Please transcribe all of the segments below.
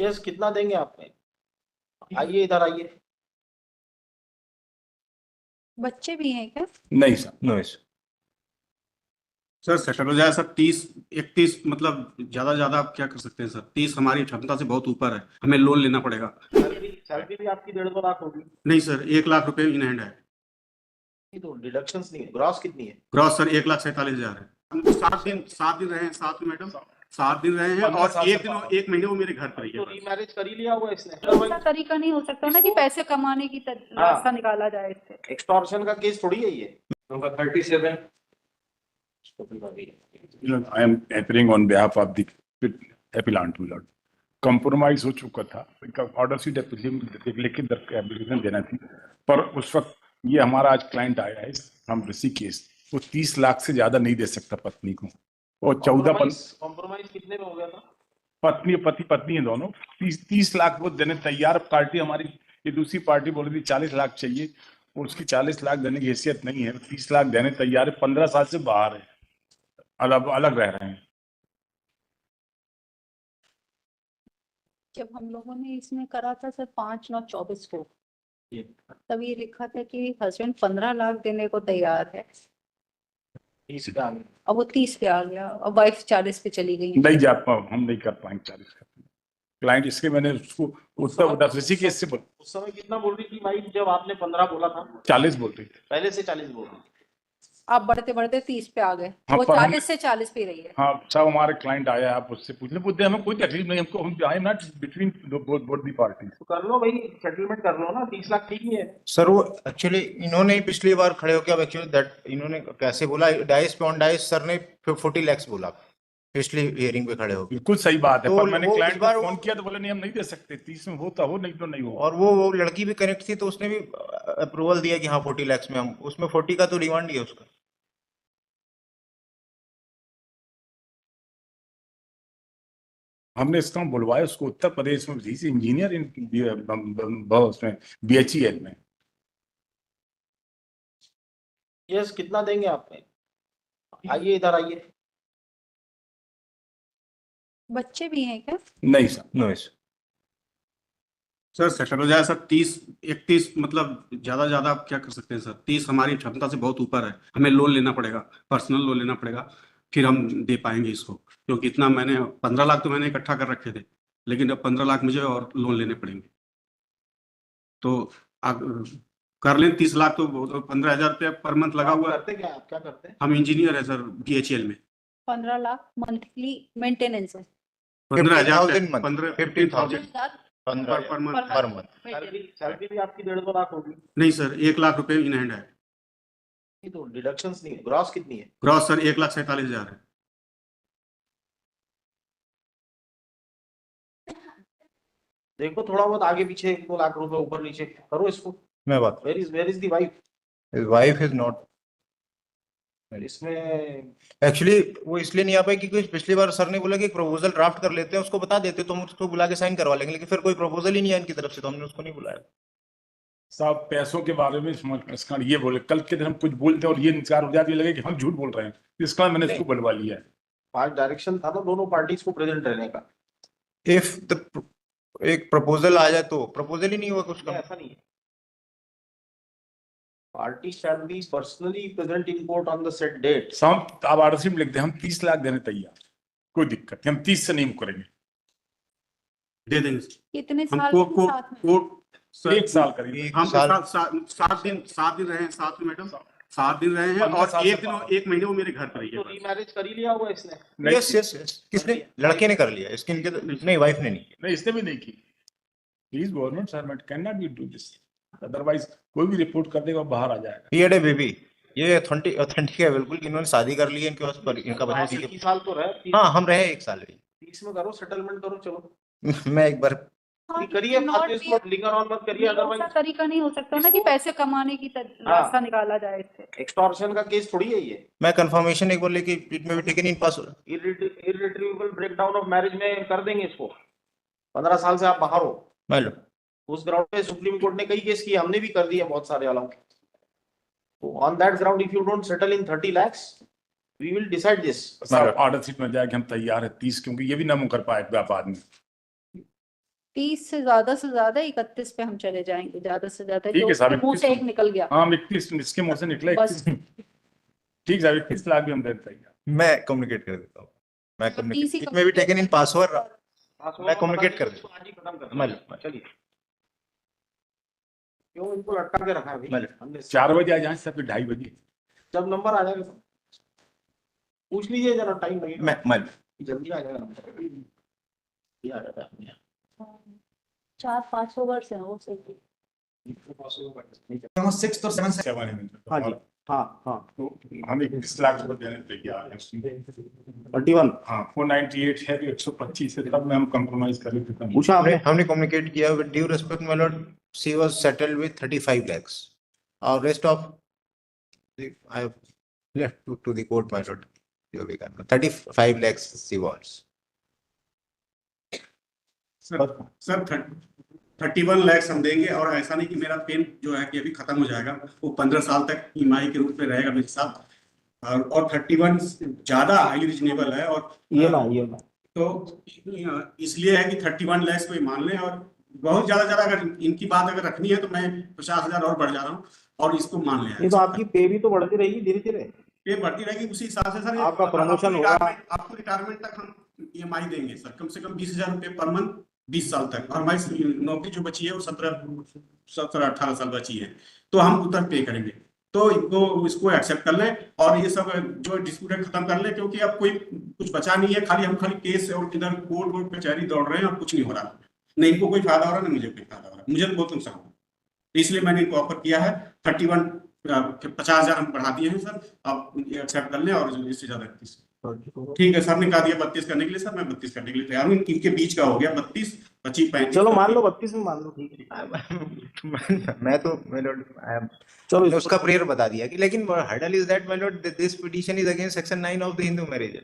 Yes, कितना देंगे आप? आइए, इधर आइए। बच्चे भी हैं क्या? नहीं सर, नो इस सर सेटल हो जाए सर। 30 31 मतलब ज्यादा आप क्या कर सकते हैं सर? 30 हमारी क्षमता से बहुत ऊपर है, हमें लोन लेना पड़ेगा। सैलरी भी आपकी 1.5 लाख होगी। नहीं सर, 1 लाख रुपए इन हैंड है। ये तो डिडक्शंस नहीं है। ग्रॉस कितनी है? ग्रॉस सर 1,47,000 है। हम 7 दिन रहे हैं साथ में मैडम, 7 दिन रहे हैं और 1 महीने वो मेरे घर पर ही तो है। रीमैरिज कर ही लिया हुआ इसने। ऐसा तरीका नहीं हो सकता ना कि पैसे कमाने की रास्ता निकाला जाए इससे। एक्सटॉर्शन का केस थोड़ी है ये। Number 37 I am appearing on behalf of the appellant to Lord. Compromise हो चुका था, ऑर्डर शीट लिखित एप्लीकेशन देना थी, पर उस वक्त ये हमारा आज क्लाइंट आया है फ्रॉम ऋषिकेश, वो 30 लाख से ज्यादा नहीं दे सकता पत्नी को, और 14 कॉम्प्रोमाइज कितने में हो गया था? पत्नी है दोनों, 30 लाख वो देने तैयार। पार्टी हमारी ये दूसरी पार्टी बोल रही थी 40 लाख चाहिए, और उसकी 40 लाख देने की हैसियत नहीं है, 30 लाख देने तैयार है। 15 साल से बाहर है, अलग रह रहे हैं। जब हम लोगों ने इसमें करा था सर 5/9/24 को, तब ये लिखा था कि हस्बैंड 15 लाख देने को तैयार है, 30 का। अब वो 30 पे आ गया, और वाइफ 40 पे चली गई। नहीं जा पाओ, हम नहीं कर पाएंगे 40 का क्लाइंट, इसके मैंने उसको उत्तर ऋषिकेश से उस समय कितना बोल रही थी वाइफ जब आपने 15 बोला था? 40 बोल रही थी। पहले से 40 बोल रही थी। आप बढ़ते बढ़ते 30 पे आ गए। हाँ, वो पर 40 से 40 पे रही है। हाँ सब हमारे क्लाइंट आया है, आप उससे पूछ ले, हमें कोई तकलीफ नहीं, हमको हम I am not between both the party. तो कर लो भाई, सेटलमेंट कर लो ना। 30 लाख ठीक ही है सर। वो एक्चुअली इन्होंने ही पिछली बार खड़े होकर, अब एक्चुअली दैट इन्होंने कैसे बोला, डाइस पे ऑन डाइस सर ने 40 लाख बोला पिछली हियरिंग पे खड़े होकर। बिल्कुल सही बात है, तो पर मैंने वो क्लाइंट इस को बार फोन किया तो बोले नहीं हम नहीं दे सकते, 30 में होता हो नहीं तो नहीं हो। और वो लड़की भी कनेक्ट थी, तो उसने भी अप्रूवल दिया कि हाँ 40 लाख में हम, उसमें 40 का तो डिमांड ही है उसका। हमने इसका बुलवाया उसको उत्तर प्रदेश में, इंजीनियर उसमें BHEL में। यस, कितना देंगे आप? आइए, इधर आइए। बच्चे भी हैं क्या? नहीं सर, नो इस सर सेटल हो जाए सर। 30 31 मतलब ज्यादा आप क्या कर सकते हैं सर? 30 हमारी क्षमता से बहुत ऊपर है, हमें लोन लेना पड़ेगा, पर्सनल लोन लेना पड़ेगा, फिर हम दे पाएंगे इसको। क्योंकि इतना मैंने 15 लाख तो मैंने इकट्ठा कर रखे थे, लेकिन अब 15 लाख मुझे और लोन लेने पड़ेंगे। तो आप कर लें 30 लाख, तो 15,000 रुपया पर मंथ लगा हुआ है। करते क्या? आप क्या करते हैं? हम इंजीनियर है सर BHEL में। 15 लाख मंथली मेंटेनेंस है। 15,000 15,000 15,000 per month. Per month. Salary भी आपकी 1.5 लाख होगी। नहीं सर, 1 लाख रुपए इन हैंड है। ये तो डिडक्शंस नहीं है। ग्रॉस कितनी है? ग्रॉस सर 1,47,000 है। देखो थोड़ा बहुत आगे पीछे 1-2 लाख रुपए ऊपर नीचे करो इसको। मैं बात, where is the wife? Wife is not इसमें एक्चुअली, वो इसलिए नहीं आ पाई क्योंकि पिछली बार सर ने बोला कि एक प्रपोजल ड्राफ्ट कर लेते हैं, उसको बता देते तो हम उसको बुला के साइन करवा लेंगे, लेकिन फिर कोई प्रपोजल ही नहीं है इनकी तरफ से, तो हमने उसको नहीं बुलाया। साहब पैसों के बारे में इसका ये बोले, कल के दिन हम कुछ बोलते हैं और ये इंतजार हो जाती है, लगे कि हम झूठ बोल रहे हैं, इसका मैंने इसको बुलवा लिया है। 5 डायरेक्शन था ना दोनों पार्टीज को प्रेजेंट रहने का। इफ द एक प्रपोजल आ जाए तो प्रपोजल ही नहीं हुआ कुछ का। ऐसा नहीं है। Party shall be personally present in court on the set date. साहब आप आरसी में लिख दे, हम 30 लाख देने तैयार, कोई दिक्कत नहीं, हम 30 से नहीं मुकरेंगे, दे देंगे। कितने हम साल को साथ में? कोर्ट 1 साल करेंगे। हम साल 7 दिन रहे हैं साथ में मैडम, 7 दिन रहे हैं और 1 महीने वो मेरे घर पर ही तो है। रीमैरिज कर ही लिया हुआ इसने। यस यस यस, किसने? लड़के ने कर लिया, इसके इनके नहीं, वाइफ ने नहीं। नहीं इसने भी नहीं की। Please government servant can not be do this, otherwise कोई भी रिपोर्ट कर देगा बाहर आ जाएगा। ही हैड ए बेबी, ये ऑथेंटिक है बिल्कुल कि इन्होंने शादी कर ली है, इनके पास पर इनका बच्चा 21 साल तो रहे। हाँ हम रहे 1 साल भी। 30 में करो, सेटलमेंट करो, चलो मैं एक बार करिए। लिंगर ऑन मत करिए, ऐसा अदरवाइज तरीका नहीं हो सकता ना कि पैसे कमाने की रास्ता निकाला जाए इससे। एक्सटॉर्शन का केस थोड़ी है ये। मैं कंफर्मेशन एक बार लेके इट में भी taken in pass. Irretrievable breakdown of marriage में कर देंगे इसको। 15 साल से आप बाहर हो। मान लो उस ग्राउंड पे सुप्रीम कोर्ट ने कई केस किए, हमने भी कर दिए बहुत सारे वालों। तो on that ground if you don't settle in 30 lakhs we will decide this. Order sheet में जाएगा हम तैयार है 30, क्योंकि ये भी ना मुकर पाए आदमी। 30 से ज्यादा 31 पे हम चले जाएंगे, ज्यादा से ज्यादा ठीक जो है साहब, उसके मुंह से 31 एक निकल गया हाँ 31 इसके मुंह से निकला बस। 31। ठीक साहब, 31 लाख भी हम दे देते हैं। मैं कम्युनिकेट कर देता हूँ, मैं 30 ही communicate, it may be taken in password, मैं communicate कर इसको आज ही खत्म कर मैं- देंगे। चलिए, क्यों इनको लटका के रखा है मैं- अभी? हमने 4 बजे आ जाए सब, 2:30 बजे। जब नंबर आ जाएगा तो पूछ लीजिए, जरा टाइम लगेगा, मैं जल्दी आ जाएगा नंबर, ये आ जाता है अपने आप। 4-5 ओवर से वो सही। 6 और 7 से हाँ जी, हाँ हाँ, तो हम 21 लाख रुपए देने तैयार हैं उसमें। 31 हाँ 498 है, तो 125 है, तब में हम कॉम्प्रोमाइज कर लेते हैं। पूछा आपने? हमने कम्युनिकेट किया with due respect my lord, she was settled with 35 lakhs और rest of I have left to the court my lord, जो भी करना 35 lakhs she was. Sir 31 lakh हम देंगे, और ऐसा नहीं कि मेरा पेन जो है कि अभी खत्म हो जाएगा, वो 15 साल तक ईएमआई के रूप में रहेगा मेरे साथ, और 31 ज्यादा हाईली रीजनेबल है। और ये ना तो इसलिए है कि 31 लाख को ये मान लें, और बहुत ज्यादा अगर इनकी बात अगर रखनी है तो मैं 50,000 और बढ़ जा रहा हूँ, और इसको मान ये लें। तो आपकी पे भी तो बढ़ती रहेगी धीरे धीरे, पे बढ़ती रहेगी उसी हिसाब से सर। आपका promotion होगा। आपको रिटायरमेंट तक हम ईएमआई देंगे सर, कम से कम 20,000 रुपये पर मंथ 20 साल तक, और हमारी नौकरी जो बची है वो 17-18 साल बची है, तो हम उतर पे करेंगे। तो इसको एक्सेप्ट कर लें, और ये सब जो डिस्प्यूट है खत्म कर लें, क्योंकि अब कोई कुछ बचा नहीं है, खाली केस और इधर कोर्ट कचहरी दौड़ रहे हैं, और कुछ नहीं हो रहा, नहीं इनको कोई फायदा हो रहा, नहीं मुझे कोई फायदा हो रहा, मुझे तो बहुत नुकसान हो रहा। इसलिए मैंने इनको ऑफर किया है 31, 50,000 हम बढ़ा दिए हैं सर, आप एक्सेप्ट कर लें, और इससे ज्यादा 31। ठीक है सर ने कहा दिया 32 करने के लिए, सर मैं 32 करने के लिए तैयार हूँ, इनके बीच का हो गया 32, 25, 35। चलो मान लो 32 में मान लो, ठीक है। मैं तो माय लॉर्ड चलो मैंने उसका प्रेयर बता दिया कि, लेकिन hurdle is that my Lord, this petition is against section 9 of the Hindu marriage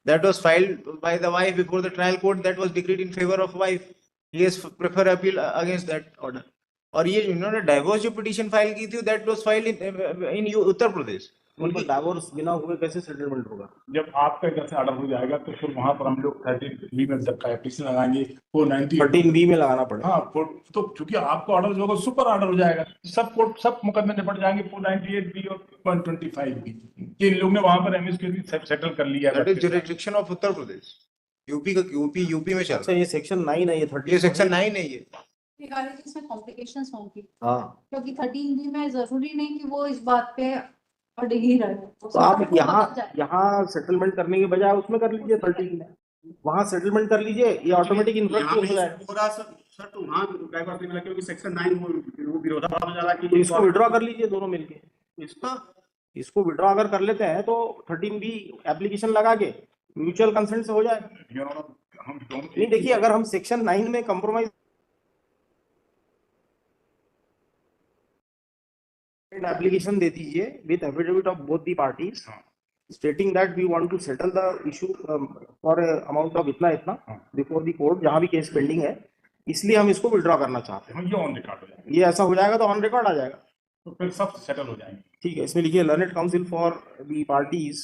that was filed by the wife before the trial court, that was decreed in favor of wife. He has prefer appeal against that order. और ये इन्होंने divorce जो petition file की थी, that was filed in Uttar Pradesh. उनको divorce बिना हुए कैसे सेटलमेंट होगा? जब आपका इधर से ऑर्डर हो जाएगा तो फिर वहां पर हम लोग 13B में जब का एप्लीकेशन लगाएंगे 490। 13B में लगाना पड़ेगा। हाँ तो चूंकि आपका ऑर्डर जो होगा सुपर ऑर्डर हो जाएगा, सब मुकदमे निपट जाएंगे 498B और 125B। ये इन लोग ने वहां पर एमएस के सेटल कर लिया That है। is jurisdiction of Uttar Pradesh, UP में चल अच्छा ये सेक्शन 9 है, ये 30 ये सेक्शन 9 है ये। इसमें कॉम्प्लिकेशंस होंगी, हाँ, क्योंकि 13B में जरूरी नहीं कि वो इस बात पे अड़ ही रहे। तो आप यहाँ सेटलमेंट करने के बजाय उसमें कर लीजिए 13 में, वहाँ सेटलमेंट कर लीजिए, ये ऑटोमेटिक इन्फ्लक्ट हो जाएगा। हो रहा सर, तो वहाँ डाइवोर्स नहीं मिला, क्योंकि सेक्शन 9 वो विरोधाभास हो जा रहा है तो कि इसको विड्रॉ कर लीजिए दोनों मिलके, इसको विड्रॉ अगर कर लेते हैं तो 13B एप्लीकेशन लगा के म्यूचुअल कंसेंट से हो जाएगा। हम दोनों नहीं देखिए, अगर हम सेक्शन 9 में कंप्रोमाइज एप्लीकेशन दे दीजिए with affidavit of both the parties stating that we want to settle the issue for amount of इतना बिफोर द कोर्ट, जहां भी केस पेंडिंग है, इसलिए हम इसको विड्रॉ करना चाहते हैं। ये ऑन रिकॉर्ड हो जाएगा, ये ऐसा हो जाएगा तो ऑन रिकॉर्ड आ जाएगा। तो फिर सब सेटल हो जाएंगे। ठीक है, इसमें लिखिए learned council for the parties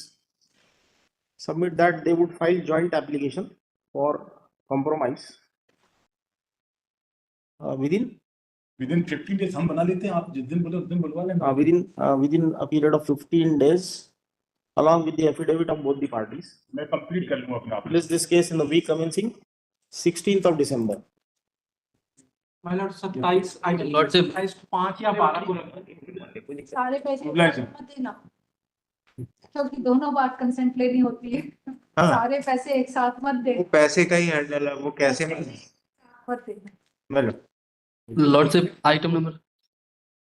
submit that they would file joint application for compromise within 15 days हम बना लेते हैं, आप जिस दिन बोले उस दिन बुलवा लेना। within a period of 15 days along with the affidavit of both the parties. मैं कंप्लीट कर लूंगा अपना। Place this case in the week commencing 16th of December. My lord, 27 item, Lord, sir. 27 5 या 12 को लगता है। सारे पैसे Obliged. मत देना, क्योंकि दोनों बात कंसेंट लेनी होती है। हाँ। सारे पैसे एक साथ मत दे, वो पैसे का ही हर्डल है, वो कैसे मत देना। मतलब Lordship, item number